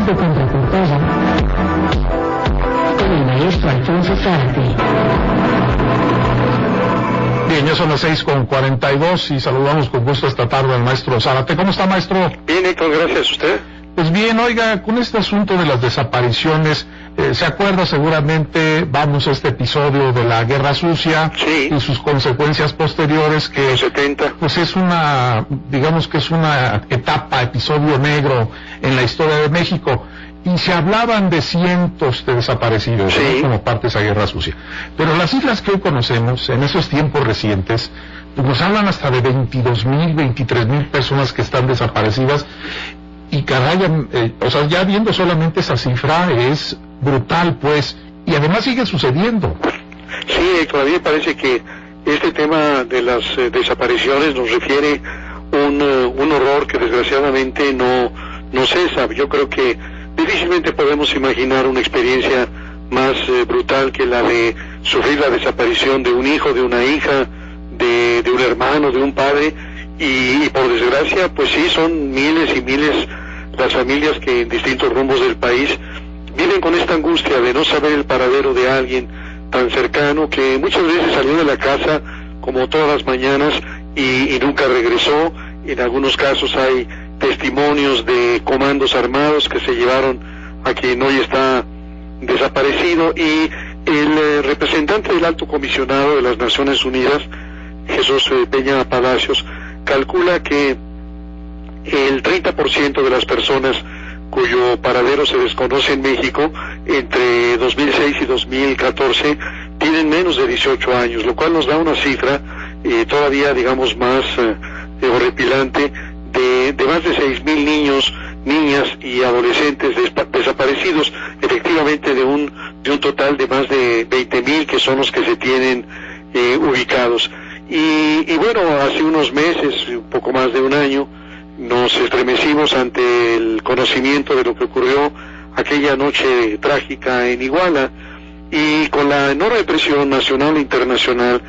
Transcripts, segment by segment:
de contraportada con el maestro Alfonso Zárate. Bien, ya son las 6:42 y saludamos con gusto esta tarde al maestro Zárate. ¿Cómo está, maestro? Bien, Héctor, gracias. ¿Usted? Pues bien, oiga, con este asunto de las desapariciones, se acuerda seguramente, vamos a este episodio de la Guerra Sucia, sí, y sus consecuencias posteriores, que 70. pues es una, digamos que es una etapa, episodio negro en la historia de México, y se hablaban de cientos de desaparecidos, sí, ¿no?, como parte de esa Guerra Sucia. Pero las cifras que hoy conocemos, en esos tiempos recientes, pues nos hablan hasta de 22,000, 23,000 personas que están desaparecidas. Y caray, o sea, ya viendo solamente esa cifra es brutal, pues, y además sigue sucediendo. Sí, Héctor, a mí me parece que este tema de las desapariciones nos refiere un horror que desgraciadamente no cesa. Yo creo que difícilmente podemos imaginar una experiencia más brutal que la de sufrir la desaparición de un hijo, de una hija, de un hermano, de un padre. Y por desgracia, pues sí, son miles y miles las familias que en distintos rumbos del país viven con esta angustia de no saber el paradero de alguien tan cercano que muchas veces salió de la casa como todas las mañanas y nunca regresó. En algunos casos hay testimonios de comandos armados que se llevaron a quien hoy está desaparecido, y el representante del Alto Comisionado de las Naciones Unidas, Jesús Peña Palacios, calcula que el 30% de las personas cuyo paradero se desconoce en México entre 2006 y 2014 tienen menos de 18 años, lo cual nos da una cifra todavía, digamos, más horripilante de más de 6,000 niños, niñas y adolescentes desaparecidos, efectivamente de un total de más de 20,000 que son los que se tienen ubicados. Y bueno, hace unos meses, un poco más de un año, nos estremecimos ante el conocimiento de lo que ocurrió aquella noche trágica en Iguala, y con la enorme presión nacional e internacional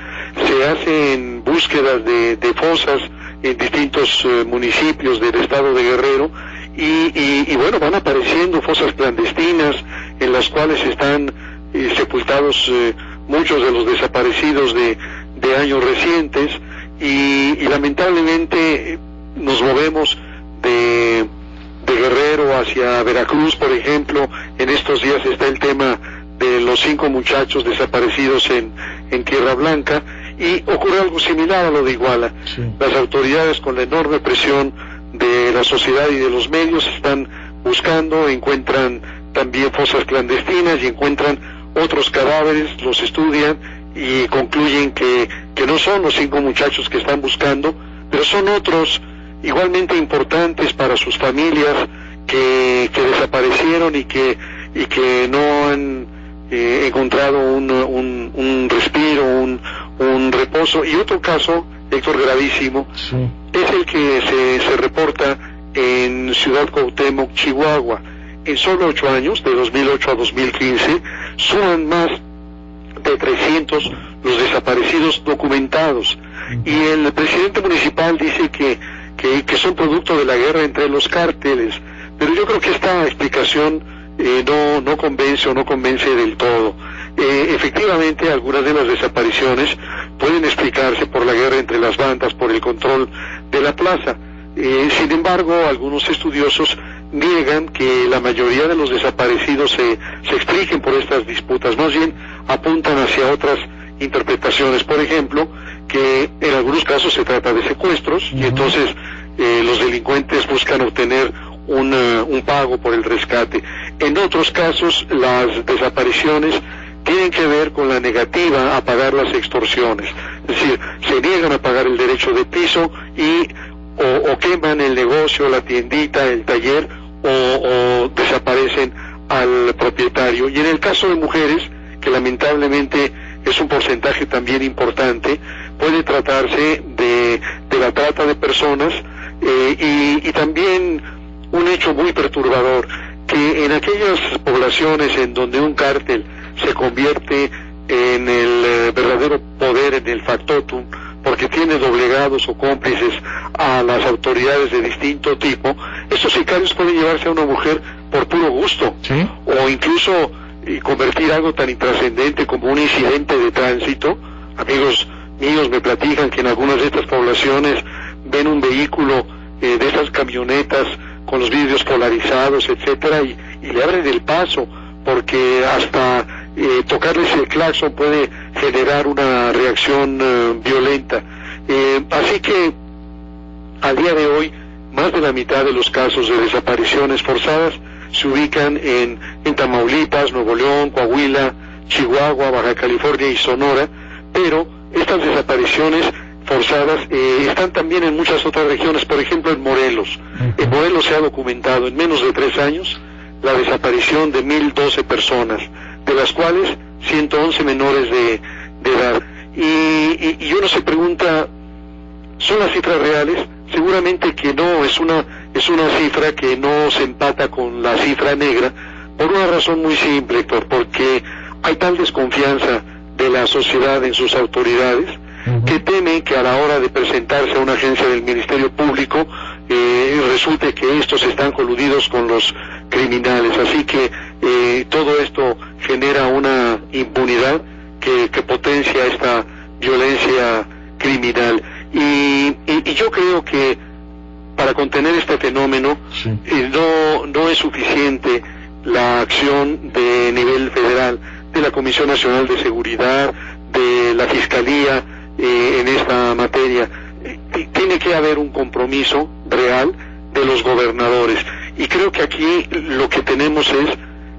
se hacen búsquedas de fosas en distintos municipios del estado de Guerrero, y bueno, van apareciendo fosas clandestinas en las cuales están sepultados muchos de los desaparecidos de años recientes, y lamentablemente nos movemos de Guerrero hacia Veracruz, por ejemplo. En estos días está el tema de los 5 muchachos desaparecidos en Tierra Blanca, y ocurre algo similar a lo de Iguala. Sí. Las autoridades, con la enorme presión de la sociedad y de los medios, están buscando, encuentran también fosas clandestinas y encuentran otros cadáveres, los estudian y concluyen que no son los 5 muchachos que están buscando, pero son otros igualmente importantes para sus familias que desaparecieron y que no han encontrado un respiro, un reposo. Y otro caso, Héctor, gravísimo, sí, es el que se reporta en Ciudad Cuauhtémoc, Chihuahua. En solo 8 años, de 2008 a 2015, suman más de 300 los desaparecidos documentados, y el presidente municipal dice que son producto de la guerra entre los cárteles, pero yo creo que esta explicación no convence o no convence del todo. Efectivamente, algunas de las desapariciones pueden explicarse por la guerra entre las bandas, por el control de la plaza. Sin embargo, algunos estudiosos niegan que la mayoría de los desaparecidos se expliquen por estas disputas, más bien apuntan hacia otras interpretaciones. Por ejemplo, que en algunos casos se trata de secuestros, y entonces los delincuentes buscan obtener un pago por el rescate. En otros casos, las desapariciones tienen que ver con la negativa a pagar las extorsiones, es decir, se niegan a pagar el derecho de piso y o queman el negocio, la tiendita, el taller, o desaparecen al propietario. Y en el caso de mujeres, que lamentablemente es un porcentaje también importante, puede tratarse de la trata de personas, y también un hecho muy perturbador, que en aquellas poblaciones en donde un cártel se convierte en el verdadero poder, en el factotum, porque tiene doblegados o cómplices a las autoridades de distinto tipo, estos sicarios pueden llevarse a una mujer por puro gusto, ¿sí? O incluso convertir algo tan intrascendente como un incidente de tránsito. Amigos míos me platican que en algunas de estas poblaciones ven un vehículo de esas camionetas con los vidrios polarizados, etcétera, y le abren el paso, porque hasta tocarles el claxon puede generar una reacción violenta. Así que al día de hoy más de la mitad de los casos de desapariciones forzadas se ubican en Tamaulipas, Nuevo León, Coahuila, Chihuahua, Baja California y Sonora, pero estas desapariciones forzadas están también en muchas otras regiones, por ejemplo en Morelos. En Morelos se ha documentado en menos de 3 años la desaparición de 1,012 personas, de las cuales 111 menores de edad. Y uno se pregunta, ¿son las cifras reales? Seguramente que no, es una cifra que no se empata con la cifra negra, por una razón muy simple, Héctor, porque hay tal desconfianza de la sociedad en sus autoridades, que temen que a la hora de presentarse a una agencia del Ministerio Público resulte que estos están coludidos con los criminales. Así que todo esto genera una impunidad que potencia esta violencia criminal. Y yo creo que para contener este fenómeno sí, no es suficiente la acción de nivel federal, de la Comisión Nacional de Seguridad, de la Fiscalía en esta materia. Tiene que haber un compromiso real de los gobernadores, y creo que aquí lo que tenemos es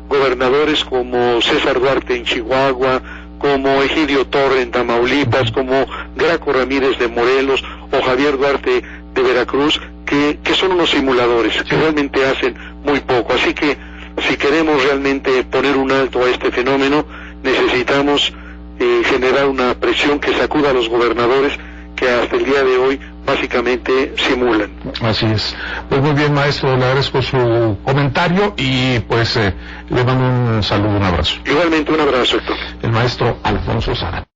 gobernadores como César Duarte en Chihuahua, como Egidio Torre en Tamaulipas, como Graco Ramírez de Morelos o Javier Duarte de Veracruz, que son unos simuladores, que realmente hacen muy poco. Así que si queremos realmente poner un alto a este fenómeno, necesitamos generar una presión que sacuda a los gobernadores que hasta el día de hoy básicamente simulan. Así es. Pues muy bien, maestro, le agradezco su comentario y pues le mando un saludo, un abrazo. Igualmente un abrazo, Héctor. El maestro Alfonso Zárate.